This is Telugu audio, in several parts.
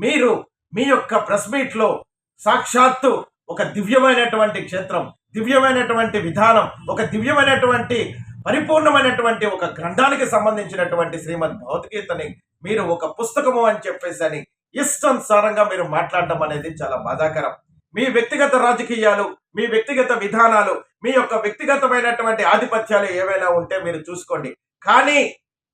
మీరు మీ యొక్క ప్రెస్ మీట్లో సాక్షాత్తు ఒక దివ్యమైనటువంటి క్షేత్రం, దివ్యమైనటువంటి విధానం, ఒక దివ్యమైనటువంటి పరిపూర్ణమైనటువంటి ఒక గ్రంథానికి సంబంధించినటువంటి శ్రీమద్ భగవద్గీతని మీరు ఒక పుస్తకము అని చెప్పేసి అని ఇష్టానుసారంగా మీరు మాట్లాడడం అనేది చాలా బాధాకరం. మీ వ్యక్తిగత రాజకీయాలు, మీ వ్యక్తిగత విధానాలు, మీ యొక్క వ్యక్తిగతమైనటువంటి ఆధిపత్యాలు ఏవైనా ఉంటే మీరు చూసుకోండి. కానీ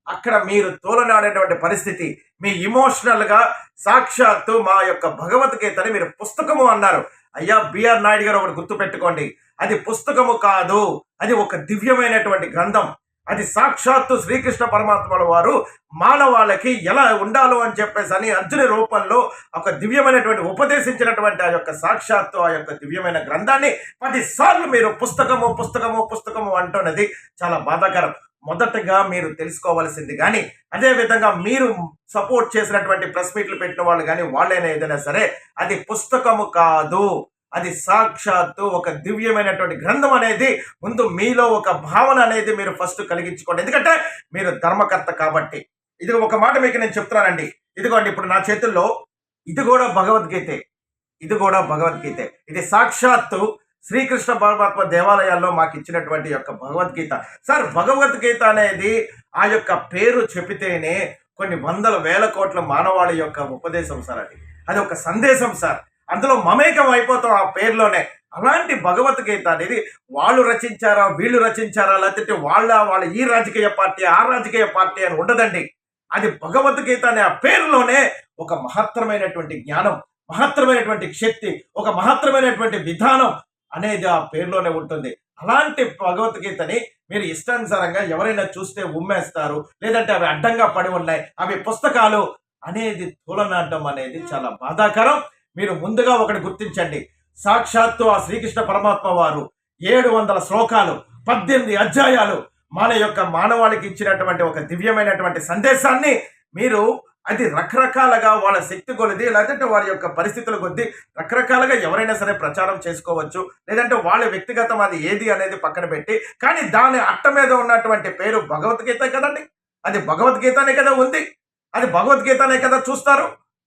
అక్కడ మీరు తోలనాడేటువంటి పరిస్థితి, మీ ఇమోషనల్గా సాక్షాత్తు మా యొక్క భగవద్గీతని మీరు పుస్తకము అన్నారు. అయ్యా బిఆర్ నాయుడు గారు ఒకటి గుర్తుపెట్టుకోండి, అది పుస్తకము కాదు, అది ఒక దివ్యమైనటువంటి గ్రంథం. అది సాక్షాత్తు శ్రీకృష్ణ పరమాత్మల వారు మానవాళికి ఎలా ఉండాలో అని చెప్పేసి అని అర్జుని రూపంలో ఒక దివ్యమైనటువంటి ఉపదేశించినటువంటి ఆ యొక్క సాక్షాత్తు ఆ యొక్క దివ్యమైన గ్రంథాన్ని 10 సార్లు మీరు పుస్తకము పుస్తకము పుస్తకము అంటున్నది చాలా బాధాకరం. మొదటగా మీరు తెలుసుకోవాల్సింది కానీ, అదేవిధంగా మీరు సపోర్ట్ చేసినటువంటి ప్రెస్ మీట్లు పెట్టిన వాళ్ళు కానీ వాళ్ళైనా ఏదైనా సరే, అది పుస్తకము కాదు, అది సాక్షాత్తు ఒక దివ్యమైనటువంటి గ్రంథం అనేది ముందు మీలో ఒక భావన అనేది మీరు ఫస్ట్ కలిగించుకోండి. ఎందుకంటే మీరు ధర్మకర్త కాబట్టి. ఇది ఒక మాట మీకు నేను చెప్తున్నానండి. ఇదిగోండి ఇప్పుడు నా చేతుల్లో ఇది కూడా భగవద్గీతే, ఇది కూడా భగవద్గీతే. ఇది సాక్షాత్తు శ్రీకృష్ణ పరమాత్మ దేవాలయాల్లో మాకు ఇచ్చినటువంటి యొక్క భగవద్గీత. సార్ భగవద్గీత అనేది ఆ యొక్క పేరు చెప్పితేనే కొన్ని వందల వేల కోట్ల మానవాళి యొక్క ఉపదేశం సార్. అది ఒక సందేశం సార్. అందులో మమేకం అయిపోతాం ఆ పేరులోనే. అలాంటి భగవద్గీత అనేది వాళ్ళు రచించారా, వీళ్ళు రచించారా, లేకపోతే వాళ్ళ ఈ రాజకీయ పార్టీ ఆ రాజకీయ పార్టీ అని ఉండదండి. అది భగవద్గీత అనే ఆ పేరులోనే ఒక మహత్తరమైనటువంటి జ్ఞానం, మహత్తరమైనటువంటి శక్తి, ఒక మహత్తరమైనటువంటి విధానం అనేది ఆ పేరులోనే ఉంటుంది. అలాంటి భగవద్గీతని మీరు ఇష్టానుసారంగా ఎవరైనా చూస్తే ఉమ్మేస్తారు, లేదంటే అవి అడ్డంగా పడి ఉన్నాయి, అవి పుస్తకాలు అనేది తూలనాడడం అనేది చాలా బాధాకరం. మీరు ముందుగా ఒకటి గుర్తించండి, సాక్షాత్తు ఆ శ్రీకృష్ణ పరమాత్మ వారు 700 శ్లోకాలు, 18 అధ్యాయాలు మన యొక్క మానవాళికి ఇచ్చినటువంటి ఒక దివ్యమైనటువంటి సందేశాన్ని మీరు అది రకరకాలుగా వాళ్ళ శక్తి కొలిది, లేదంటే వారి యొక్క పరిస్థితుల కొద్దీ రకరకాలుగా ఎవరైనా సరే ప్రచారం చేసుకోవచ్చు, లేదంటే వాళ్ళ వ్యక్తిగతం అది ఏది అనేది పక్కన పెట్టి, కానీ దాని అట్ట మీద ఉన్నటువంటి పేరు భగవద్గీత కదండి. అది భగవద్గీతనే కదా ఉంది, అది భగవద్గీతనే కదా చూస్తారు.